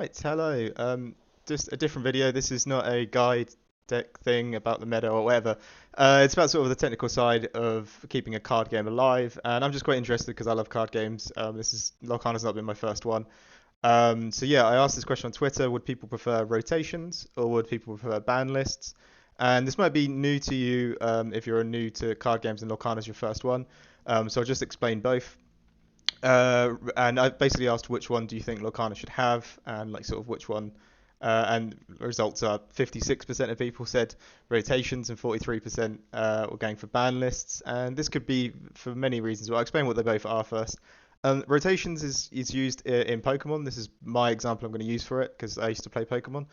Right, hello. Just a different video. This is not a guide deck thing about the meta or whatever. It's about sort of the technical side of keeping a card game alive, and I'm just quite interested because I love card games. This is Lorcana's not been my first one. So yeah, I asked this question on Twitter: would people prefer rotations or would people prefer ban lists? And this might be new to you if you're new to card games and Lorcana's your first one. So I'll just explain both. And I basically asked which one do you think Lorcana should have, and like sort of which one. And results are 56% of people said rotations and 43% were going for ban lists. And this could be for many reasons. Well, I'll explain what they both are first. Rotations is used in Pokemon. This is my example I'm going to use for it because I used to play Pokemon.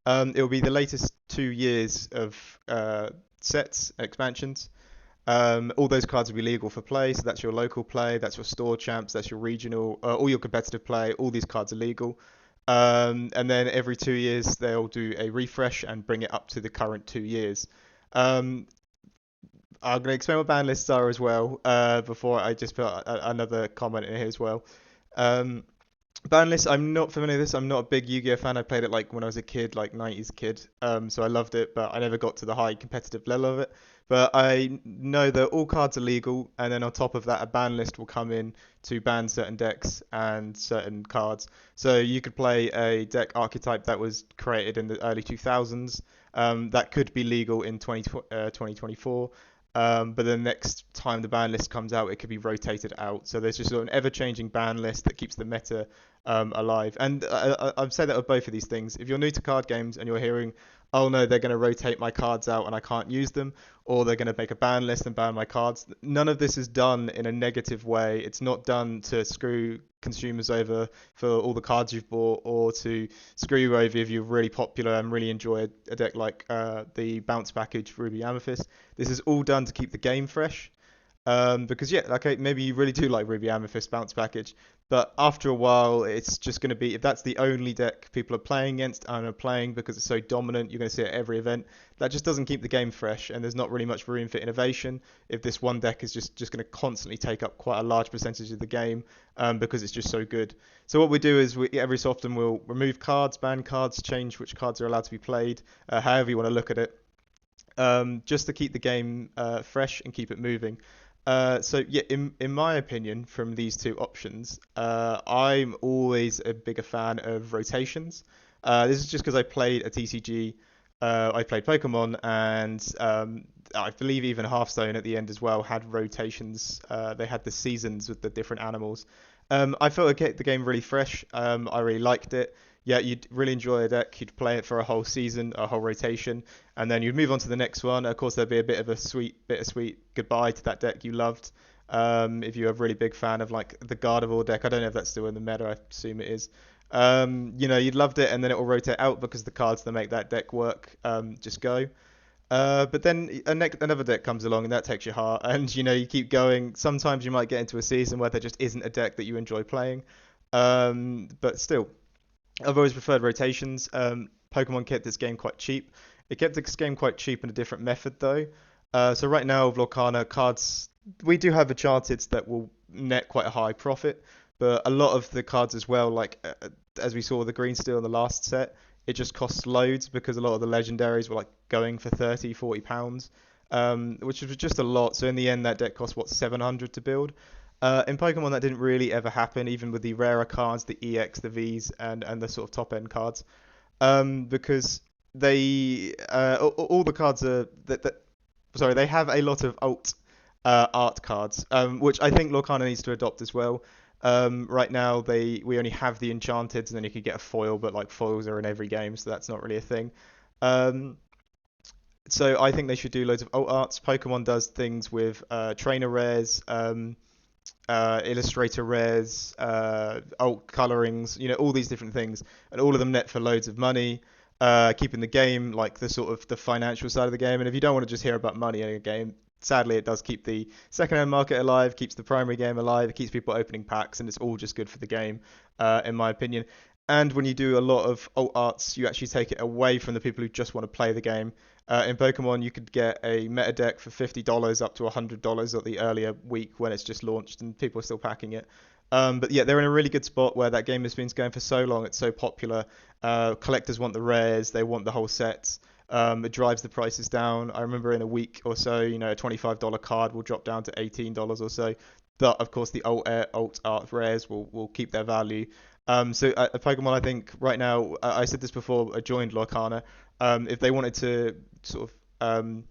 It will be the latest 2 years of sets, expansions. All those cards will be legal for play, so that's your local play, that's your store champs, that's your regional, all your competitive play. All these cards are legal. And then every 2 years they'll do a refresh and bring it up to the current 2 years. Um, I'm going to explain what ban lists are as well before I just put another comment in here as well. Um, Ban lists, I'm not familiar with this. I'm not a big Yu-Gi-Oh fan. I played it like when I was a kid, like 90s kid. So I loved it, but I never got to the high competitive level of it. But I know that all cards are legal, and then on top of that, a ban list will come in to ban certain decks and certain cards. So you could play a deck archetype that was created in the early 2000s, that could be legal in 2024. But the next time the ban list comes out, it could be rotated out. So there's just sort of an ever-changing ban list that keeps the meta alive. And I've said that of both of these things. If you're new to card games and you're hearing, oh no, they're going to rotate my cards out and I can't use them, or they're going to make a ban list and ban my cards, none of this is done in a negative way. It's not done to screw consumers over for all the cards you've bought or to screw you over if you're really popular and really enjoy a deck like the bounce package Ruby Amethyst. This is all done to keep the game fresh. Because yeah, okay, maybe you really do like Ruby Amethyst bounce package, but after a while, it's just going to be if that's the only deck people are playing against and are playing because it's so dominant, you're going to see it at every event. That just doesn't keep the game fresh, and there's not really much room for innovation if this one deck is just going to constantly take up quite a large percentage of the game because it's just so good. So what we do is every so often we'll remove cards, ban cards, change which cards are allowed to be played, however you want to look at it, just to keep the game fresh and keep it moving. So yeah, in my opinion, from these two options, I'm always a bigger fan of rotations. This is just because I played a TCG, I played Pokemon, and I believe even Hearthstone at the end as well had rotations. They had the seasons with the different animals. I felt it kept the game really fresh. I really liked it. Yeah, you'd really enjoy a deck. You'd play it for a whole season, a whole rotation, and then you'd move on to the next one. Of course, there'd be a bit of a bittersweet goodbye to that deck you loved. If you're a really big fan of like the Gardevoir deck, I don't know if that's still in the meta. I assume it is. You'd loved it, and then it will rotate out because the cards that make that deck work just go. But then another deck comes along and that takes your heart, and you keep going. Sometimes you might get into a season where there just isn't a deck that you enjoy playing, but still, I've always preferred rotations. Pokemon kept this game quite cheap. It kept this game quite cheap in a different method though. So right now with Lorcana cards, we do have Enchanted that will net quite a high profit, but a lot of the cards as well, like as we saw with the Green Steel in the last set, it just costs loads because a lot of the legendaries were like going for 30, 40 pounds, which was just a lot. So in the end, that deck cost what 700 to build. In Pokemon, that didn't really ever happen, even with the rarer cards, the EX, the Vs, and the sort of top end cards, because they all the cards are that sorry, they have a lot of alt art cards, which I think Lorcana needs to adopt as well. Right now, we only have the Enchanted, and then you could get a foil, but like foils are in every game, so that's not really a thing. Um, so I think they should do loads of alt arts. Pokemon does things with trainer rares, illustrator rares, alt colorings, all these different things, and all of them net for loads of money. Keeping the game like the sort of the financial side of the game. And if you don't want to just hear about money in a game, sadly it does keep the second-hand market alive, keeps the primary game alive, it keeps people opening packs, and it's all just good for the game, in my opinion. And when you do a lot of alt arts, you actually take it away from the people who just want to play the game. In Pokemon, you could get a meta deck for $50 up to $100 at the earlier week when it's just launched and people are still packing it. But yeah, they're in a really good spot where that game has been going for so long. It's so popular. Collectors want the rares. They want the whole sets. It drives the prices down. I remember in a week or so, a $25 card will drop down to $18 or so. But of course, the alt art rares will keep their value. So at Pokemon, I think right now, I said this before I joined Lorcana. If they wanted to sort of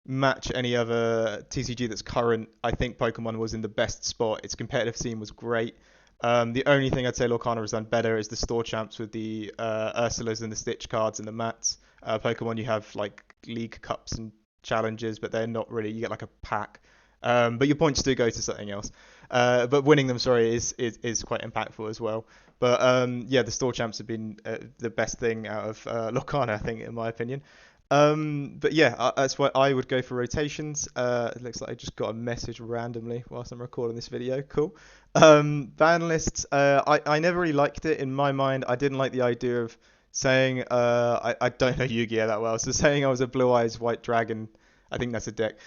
match any other TCG that's current, I think Pokemon was in the best spot. Its competitive scene was great. The only thing I'd say Lorcana has done better is the store champs with the Ursulas and the Stitch cards and the mats. Pokemon, you have like League Cups and challenges, but they're not really. You get like a pack. But your points do go to something else. But winning them, sorry, is quite impactful as well. But yeah, the store champs have been the best thing out of Lorcana, I think, in my opinion. But yeah, that's why I would go for rotations. It looks like I just got a message randomly whilst I'm recording this video. Cool. Ban lists. I never really liked it in my mind. I didn't like the idea of saying I don't know Yu-Gi-Oh that well, so saying I was a Blue Eyes White Dragon. I think that's a deck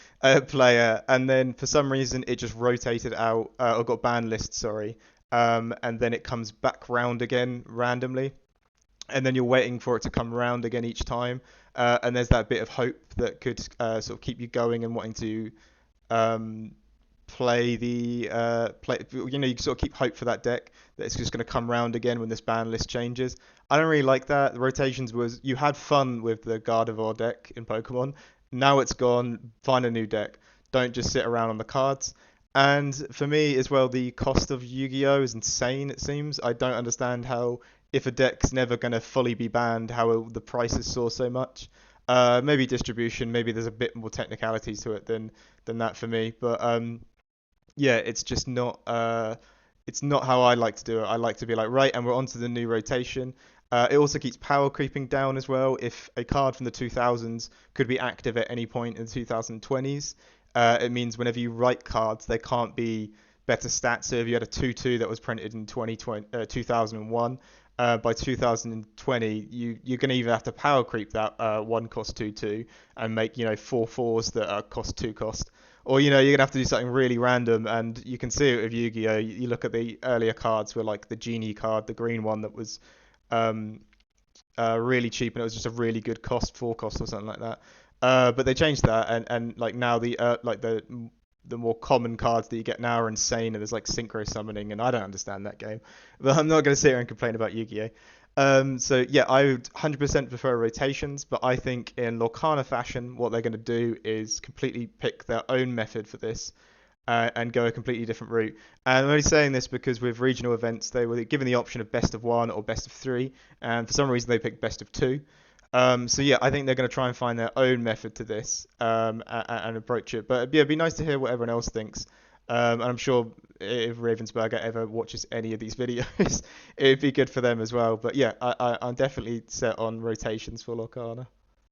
player, and then for some reason it just rotated out or got ban list. Sorry. And then it comes back round again randomly, and then you're waiting for it to come round again each time. And there's that bit of hope that could sort of keep you going and wanting to um, play play. You sort of keep hope for that deck that it's just going to come round again when this ban list changes. I don't really like that. The rotations was you had fun with the Gardevoir deck in Pokemon. Now it's gone. Find a new deck. Don't just sit around on the cards. And for me as well, the cost of Yu-Gi-Oh is insane. It seems I don't understand how if a deck's never going to fully be banned, how the prices soar so much. Maybe distribution, maybe there's a bit more technicalities to it than that for me. But yeah, it's not how I like to do it. I like to be like, right, and we're on to the new rotation. It also keeps power creeping down as well. If a card from the 2000s could be active at any point in the 2020s, it means whenever you write cards, they can't be better stats. So if you had a 2-2 that was printed in 2001, by 2020, you're going to either have to power creep that one cost 2-2 and make four fours that are cost two cost, or you're gonna have to do something really random. And you can see it with Yu-Gi-Oh. You look at the earlier cards, were like the Genie card, the green one that was um, really cheap, and it was just a really good cost, four cost or something like that. But they changed that, and like now the more common cards that you get now are insane, and there's like synchro summoning, and I don't understand that game. But I'm not going to sit here and complain about Yu-Gi-Oh. So yeah, I would 100% prefer rotations, but I think in Lorcana fashion, what they're going to do is completely pick their own method for this, and go a completely different route. And I'm only saying this because with regional events, they were given the option of best of one or best of three, and for some reason they picked best of two. So yeah, I think they're going to try and find their own method to this, and approach it. But yeah, it'd be nice to hear what everyone else thinks. And I'm sure if Ravensburger ever watches any of these videos, it'd be good for them as well. But yeah, I'm definitely set on rotations for Lorcana.